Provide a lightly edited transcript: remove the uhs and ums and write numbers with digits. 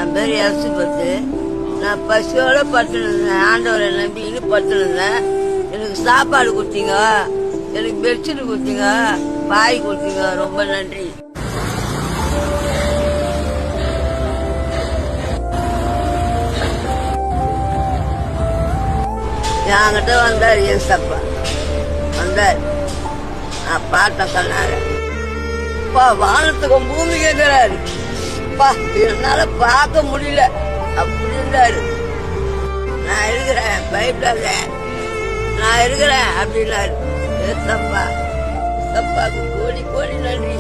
என் பேர் யசுபத்து. நான் பசியோட பட்டுருந்தேன், ஆண்டவரை நம்பிக்கின்னு பட்டுருந்தேன். எனக்கு சாப்பாடு கொடுத்தீங்க, எனக்கு பெட்ஷீட் கொடுத்தீங்க, பாய் கொடுத்தீங்க, ரொம்ப நன்றி. என்கிட்ட வந்தார் ஏசப்பா, வந்தார். நான் பாட்ட சொன்னாரு, வானத்துக்கும் பூமி கேட்கிறாரு, என்னால பார்க்க முடியல அப்படின்றாரு. நான் இருக்கிறேன், பயப்படாத, நான் இருக்கிறேன் அப்படின்னாரு. ஏசப்பா, ஏசப்பாக்கு கோடி கோடி நன்றி.